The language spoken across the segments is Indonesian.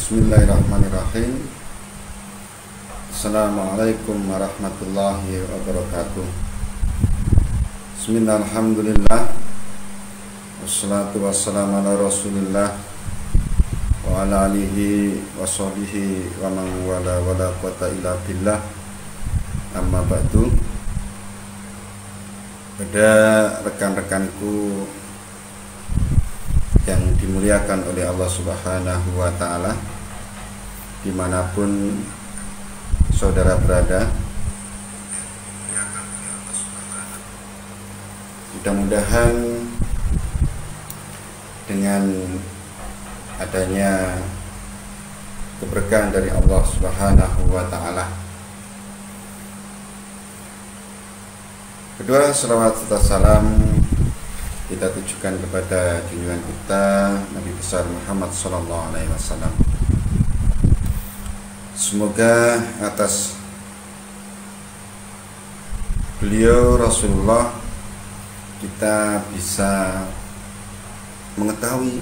Bismillahirrahmanirrahim. Assalamualaikum warahmatullahi wabarakatuh. Bismillahirrahmanirrahim. Wassalatu wassalamu ala rasulillah wa ala alihi wa sahbihi wa man wala wala quwata illa billah. Amma ba'du. Pada rekan-rekanku yang dimuliakan oleh Allah Subhanahu wa ta'ala, dimanapun saudara berada, mudah-mudahan dengan adanya keberkahan dari Allah Subhanahu wa ta'ala, kedua salawat serta salam kita tujukan kepada junjungan kita Nabi besar Muhammad sallallahu alaihi wasallam. Semoga atas beliau Rasulullah kita bisa mengetahui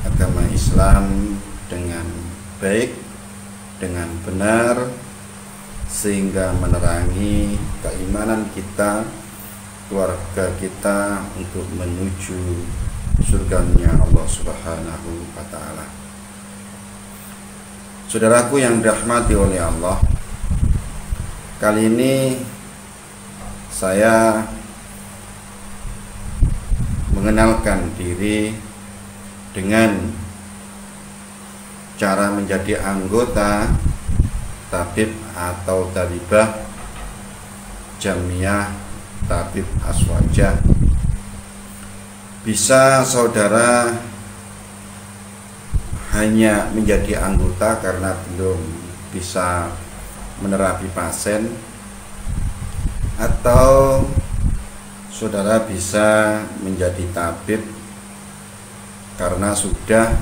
agama Islam dengan baik, dengan benar, sehingga menerangi keimanan kita, keluarga kita untuk menuju surganya Allah Subhanahu wa ta'ala. Saudaraku yang dirahmati oleh Allah, kali ini saya mengenalkan diri dengan cara menjadi anggota tabib atau tabibah Jamiah Tabib Aswaja. Bisa saudara hanya menjadi anggota karena belum bisa menerapi pasien, atau saudara bisa menjadi tabib karena sudah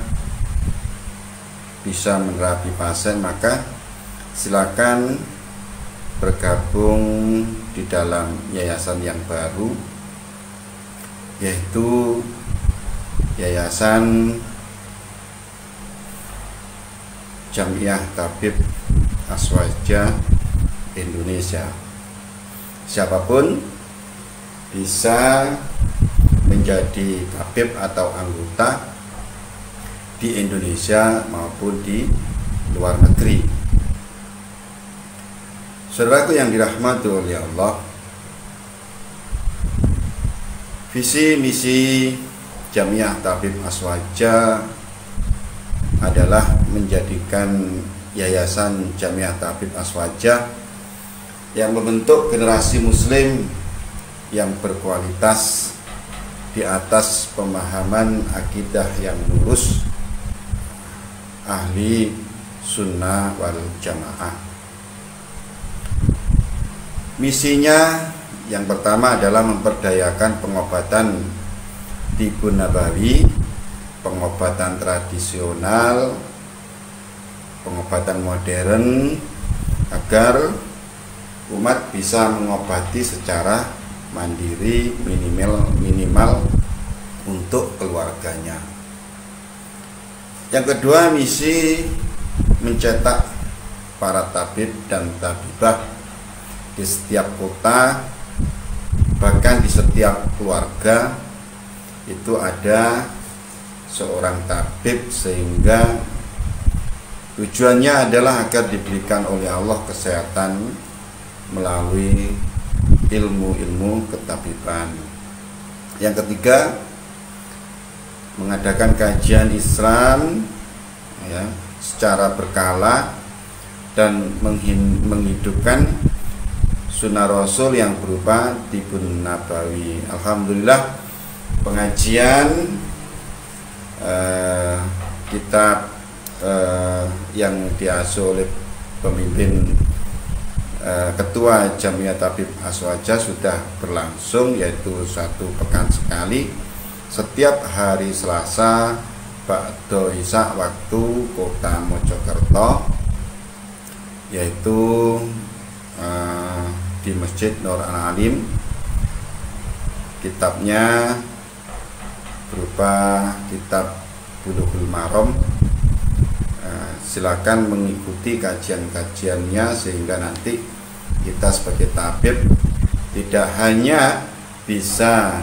bisa menerapi pasien, maka silakan bergabung di dalam yayasan yang baru, yaitu Yayasan Jamiah Tabib Aswaja Indonesia. Siapapun bisa menjadi tabib atau anggota di Indonesia maupun di luar negeri. Saudaraku yang dirahmati oleh Allah, visi misi Jamiah Tabib Aswaja adalah menjadikan Yayasan Jamiah Tabib Aswaja yang membentuk generasi muslim yang berkualitas di atas pemahaman akidah yang lurus, ahli sunnah wal jamaah. Misinya yang pertama adalah memperdayakan pengobatan tibun nabawi, pengobatan tradisional, pengobatan modern, agar umat bisa mengobati secara mandiri, minimal untuk keluarganya. Yang kedua, misi mencetak para tabib dan tabibah di setiap kota, bahkan di setiap keluarga itu ada seorang tabib, sehingga tujuannya adalah agar diberikan oleh Allah kesehatan melalui ilmu-ilmu ketabiban. Yang ketiga, mengadakan kajian Islam ya, secara berkala dan menghidupkan sunnah Rasul yang berupa tibun nabawi. Alhamdulillah, pengajian kitab yang diasuh oleh pemimpin Ketua Jamiah Tabib Aswaja sudah berlangsung, yaitu 1 pekan sekali, setiap hari Selasa ba'da isya waktu kota Mojokerto, yaitu di Masjid Nur Al-Alim. Kitabnya berupa kitab Bulughul Maram, silakan mengikuti kajian-kajiannya, sehingga nanti kita sebagai tabib tidak hanya bisa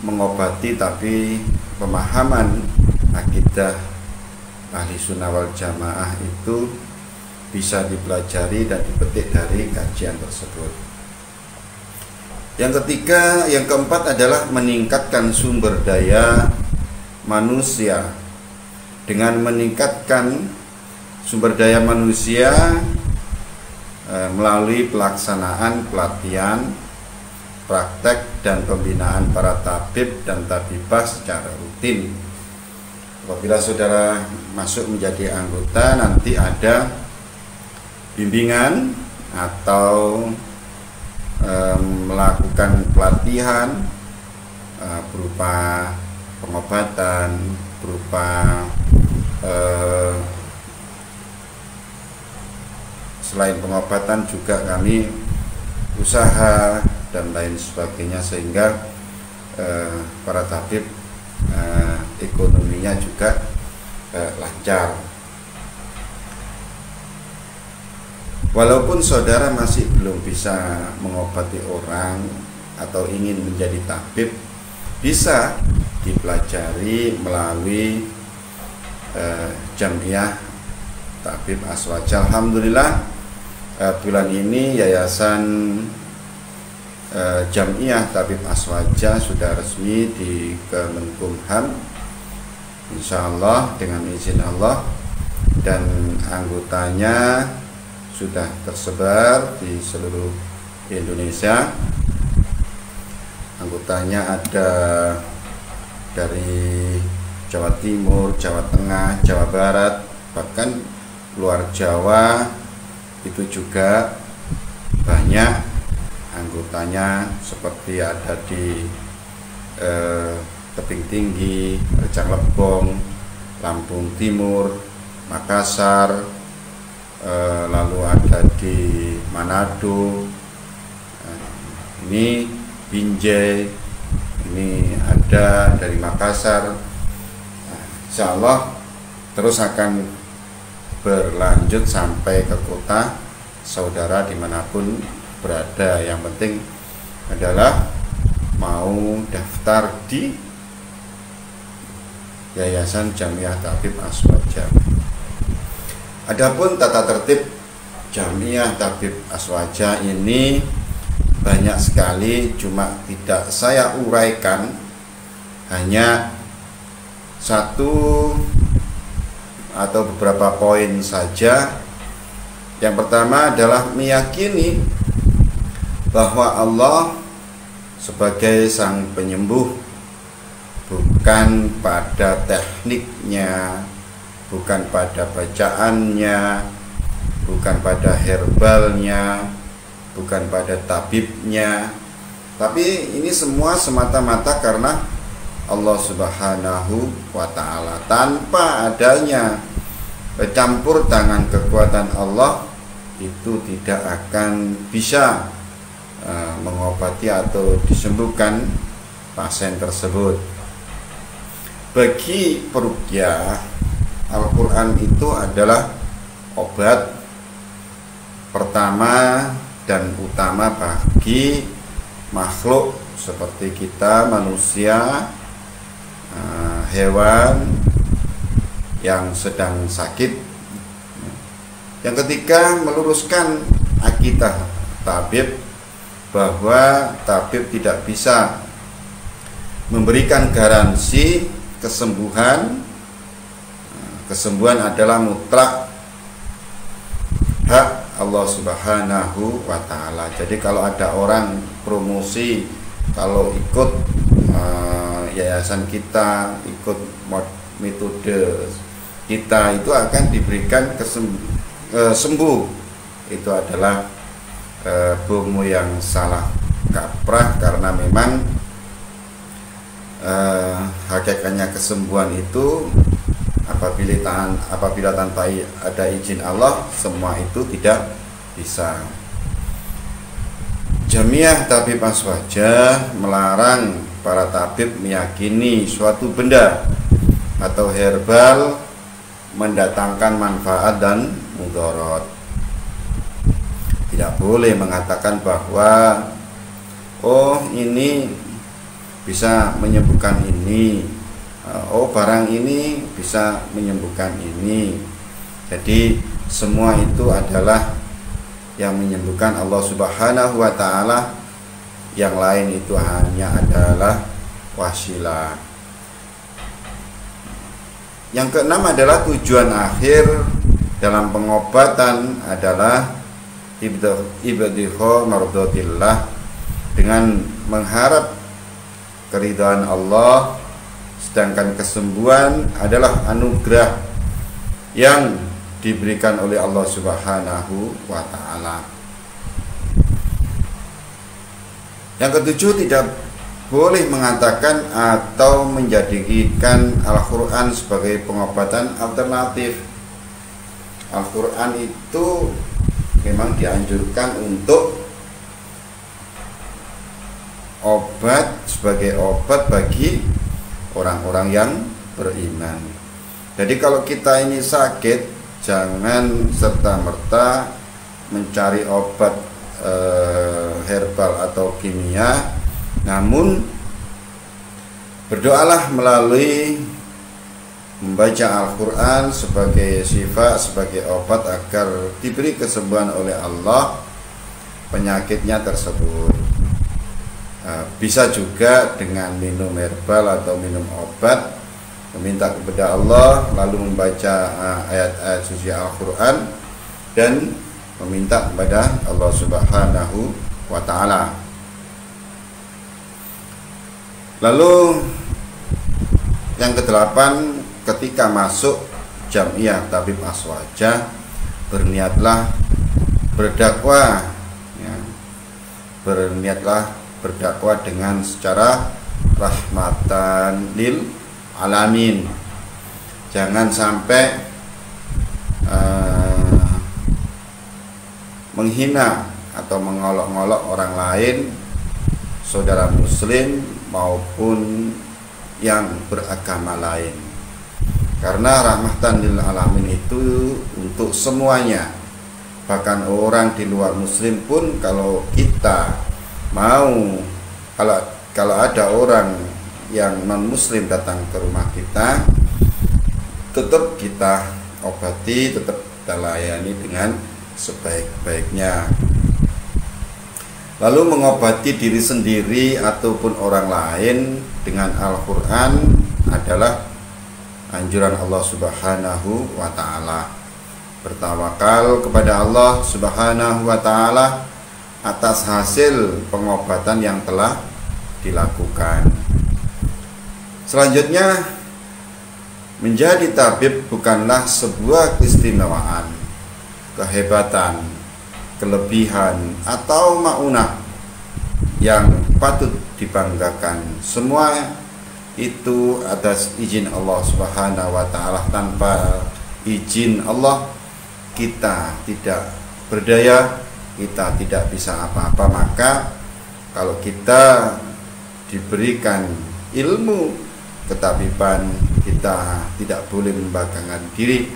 mengobati, tapi pemahaman akidah ahli sunnah wal jamaah itu bisa dipelajari dan dipetik dari kajian tersebut. Yang ketiga, yang keempat adalah meningkatkan sumber daya manusia. Dengan meningkatkan sumber daya manusia melalui pelaksanaan pelatihan, praktek dan pembinaan para tabib dan tabibah secara rutin. Apabila saudara masuk menjadi anggota, nanti ada bimbingan atau melakukan pelatihan berupa pengobatan, berupa selain pengobatan juga kami usaha dan lain sebagainya, sehingga para tabib ekonominya juga lancar. Walaupun saudara masih belum bisa mengobati orang atau ingin menjadi tabib, bisa dipelajari melalui Jamiah Tabib Aswaja. Alhamdulillah bulan ini Yayasan Jamiah Tabib Aswaja sudah resmi di Kemenkumham, insyaallah dengan izin Allah, dan anggotanya sudah tersebar di seluruh Indonesia. Anggotanya ada dari Jawa Timur, Jawa Tengah, Jawa Barat, bahkan luar Jawa itu juga banyak anggotanya, seperti ada di Tebing Tinggi, Rejang Lebong, Lampung Timur, Makassar, lalu ada di Manado, ini Binjai, ini ada dari Makassar. Insya Allah terus akan berlanjut sampai ke kota saudara dimanapun berada. Yang penting adalah mau daftar di Yayasan Jamiah Tabib Aswaja. Adapun tata tertib Jamiah Tabib Aswaja ini banyak sekali, cuma tidak saya uraikan, hanya satu atau beberapa poin saja. Yang pertama adalah meyakini bahwa Allah sebagai sang penyembuh, bukan pada tekniknya, bukan pada bacaannya, bukan pada herbalnya, bukan pada tabibnya, tapi ini semua semata-mata karena Allah Subhanahu wa Ta'ala. Tanpa adanya campur tangan kekuatan Allah, itu tidak akan bisa mengobati atau disembuhkan pasien tersebut. Bagi peruqyah, Al-Quran itu adalah obat pertama dan utama bagi makhluk seperti kita, manusia, hewan yang sedang sakit. Yang ketiga, meluruskan akidah tabib, bahwa tabib tidak bisa memberikan garansi kesembuhan. Kesembuhan adalah mutlak hak Allah Subhanahu wa Ta'ala. Jadi kalau ada orang promosi, kalau ikut yayasan kita, ikut metode kita, itu akan diberikan sembuh. Itu adalah ilmu yang salah kaprah, karena memang hakikatnya kesembuhan itu apabila tanpa ada izin Allah, semua itu tidak bisa. Jamiah Tabib Aswaja melarang para tabib meyakini suatu benda atau herbal mendatangkan manfaat dan mudarat. Tidak boleh mengatakan bahwa oh ini bisa menyembuhkan ini, oh barang ini bisa menyembuhkan ini. Jadi semua itu adalah yang menyembuhkan Allah Subhanahu wa taala, yang lain itu hanya adalah wasilah. Yang keenam adalah tujuan akhir dalam pengobatan adalah ibtigha mardatillah, dengan mengharap keridhaan Allah, sedangkan kesembuhan adalah anugerah yang diberikan oleh Allah Subhanahu wa taala. Yang ketujuh, tidak boleh mengatakan atau menjadikan Al-Quran sebagai pengobatan alternatif. Al-Quran itu memang dianjurkan untuk obat, sebagai obat bagi orang-orang yang beriman. Jadi kalau kita ini sakit, jangan serta-merta mencari obat herbal atau kimia, namun berdoalah melalui membaca Al-Quran sebagai syifa, sebagai obat agar diberi kesembuhan oleh Allah penyakitnya tersebut. Bisa juga dengan minum herbal atau minum obat, meminta kepada Allah, lalu membaca ayat-ayat suci Al-Quran dan meminta kepada Allah Subhanahu wa ta'ala. Lalu yang kedelapan, ketika masuk Jamiah Tabib Aswaja, berniatlah berdakwah, ya, berniatlah berdakwah dengan secara rahmatan lil alamin. Jangan sampai menghina atau mengolok-olok orang lain, saudara muslim maupun yang beragama lain. Karena rahmatan lil alamin itu untuk semuanya. Bahkan orang di luar muslim pun, kalau kita mau, kalau ada orang yang non muslim datang ke rumah kita, tetap kita obati, tetap kita layani dengan sebaik-baiknya. Lalu mengobati diri sendiri ataupun orang lain dengan Al-Quran adalah anjuran Allah Subhanahu wa ta'ala. Bertawakal kepada Allah Subhanahu wa ta'ala atas hasil pengobatan yang telah dilakukan. Selanjutnya, menjadi tabib bukanlah sebuah keistimewaan, kehebatan, kelebihan, atau maunah yang patut dibanggakan. Semua itu atas izin Allah Subhanahu wa ta'ala. Tanpa izin Allah, kita tidak berdaya, kita tidak bisa apa-apa. Maka kalau kita diberikan ilmu ketabiban, kita tidak boleh membanggakan diri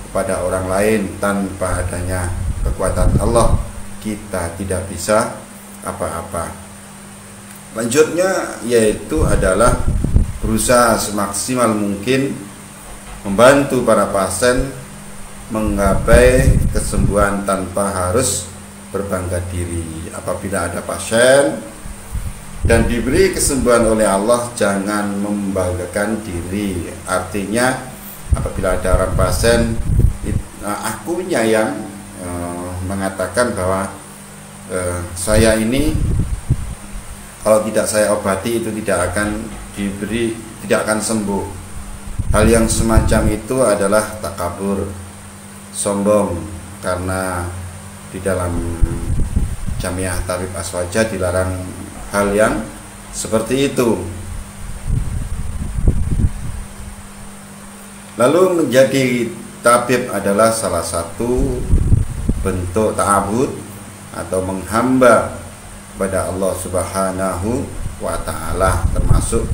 kepada orang lain. Tanpa adanya kekuatan Allah, kita tidak bisa apa-apa. Lanjutnya yaitu adalah berusaha semaksimal mungkin membantu para pasien menggapai kesembuhan tanpa harus berbangga diri. Apabila ada pasien dan diberi kesembuhan oleh Allah, jangan membanggakan diri. Artinya apabila ada orang pasien, akunya yang mengatakan bahwa saya ini kalau tidak saya obati itu tidak akan diberi, tidak akan sembuh. Hal yang semacam itu adalah takabur, sombong, karena di dalam Jamiah Tabib Aswaja dilarang hal yang seperti itu. Lalu menjadi tabib adalah salah satu bentuk ta'abud atau menghamba kepada Allah Subhanahu wa ta'ala, termasuk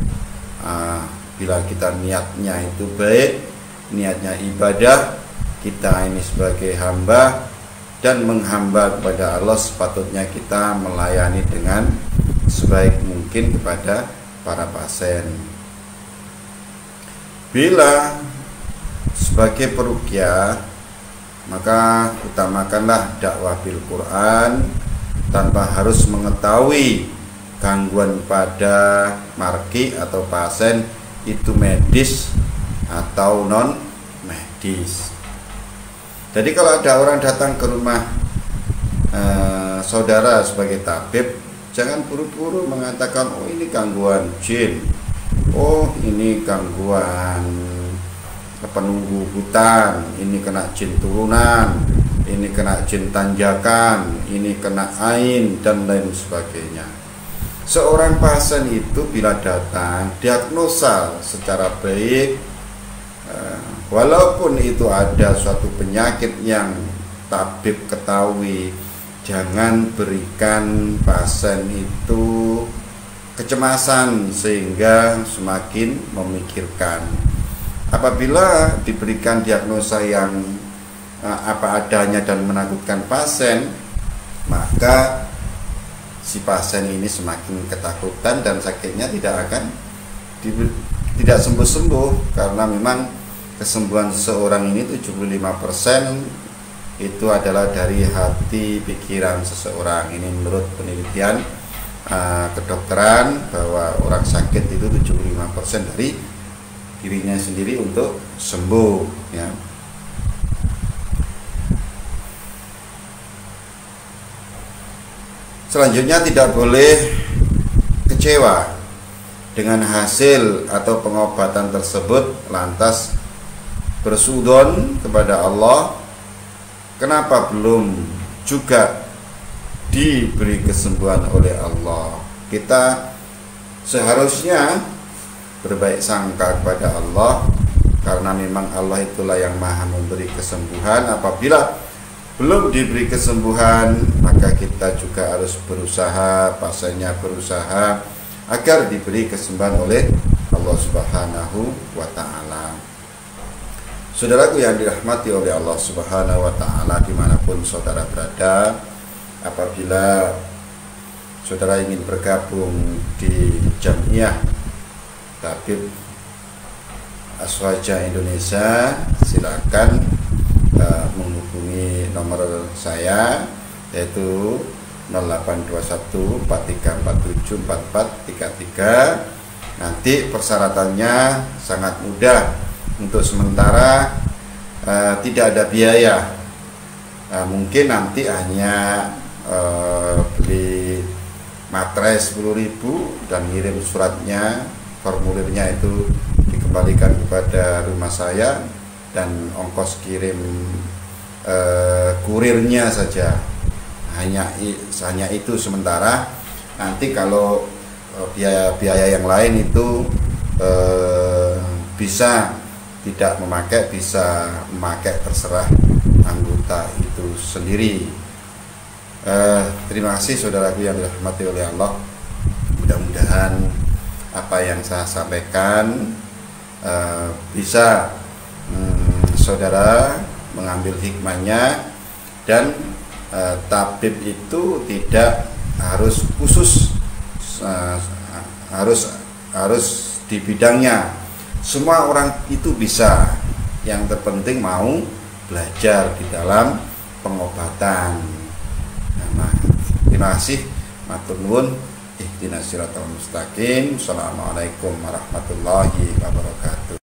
bila kita niatnya itu baik, niatnya ibadah, kita ini sebagai hamba dan menghamba kepada Allah, sepatutnya kita melayani dengan sebaik mungkin kepada para pasien. Bila sebagai peruqyah, maka utamakanlah dakwah bil Quran tanpa harus mengetahui gangguan pada marki atau pasien itu medis atau non medis. Jadi kalau ada orang datang ke rumah saudara sebagai tabib, jangan buru-buru mengatakan, oh ini gangguan jin, oh ini gangguan penunggu hutan, ini kena jin turunan, ini kena jin tanjakan, ini kena ain, dan lain sebagainya. Seorang pasien itu bila datang diagnosa secara baik, walaupun itu ada suatu penyakit yang tabib ketahui, jangan berikan pasien itu kecemasan sehingga semakin memikirkan. Apabila diberikan diagnosa yang apa adanya dan menakutkan pasien, maka si pasien ini semakin ketakutan dan sakitnya tidak sembuh-sembuh, karena memang kesembuhan seseorang ini 75% itu adalah dari hati pikiran seseorang. Ini menurut penelitian kedokteran, bahwa orang sakit itu 75% dari dirinya sendiri untuk sembuh, ya. Selanjutnya, tidak boleh kecewa dengan hasil atau pengobatan tersebut lantas bersudon kepada Allah, kenapa belum juga diberi kesembuhan oleh Allah. Kita seharusnya berbaik sangka kepada Allah, karena memang Allah itulah yang maha memberi kesembuhan. Apabila belum diberi kesembuhan, maka kita juga harus berusaha, pasiennya berusaha agar diberi kesembuhan oleh Allah Subhanahu wa ta'ala. Saudaraku yang dirahmati oleh Allah Subhanahu wa ta'ala, dimanapun saudara berada, apabila saudara ingin bergabung di Jamiah Tabib Aswaja Indonesia, silakan menghubungi nomor saya, yaitu 082143474433. Nanti persyaratannya sangat mudah. Untuk sementara tidak ada biaya. Mungkin nanti hanya beli materai 10.000 dan ngirim suratnya, formulirnya itu dikembalikan kepada rumah saya, dan ongkos kirim kurirnya saja. Hanya itu sementara. Nanti kalau biaya yang lain itu bisa tidak memakai, bisa memakai, terserah anggota itu sendiri. Terima kasih saudaraku yang dirahmati oleh Allah. Mudah-mudahan apa yang saya sampaikan bisa saudara mengambil hikmahnya, dan tabib itu tidak harus khusus harus di bidangnya. Semua orang itu bisa, yang terpenting mau belajar di dalam pengobatan. Nah, terima kasih. Matur nuwun. Ihdinas siratal mustaqim. Assalamualaikum warahmatullahi wabarakatuh.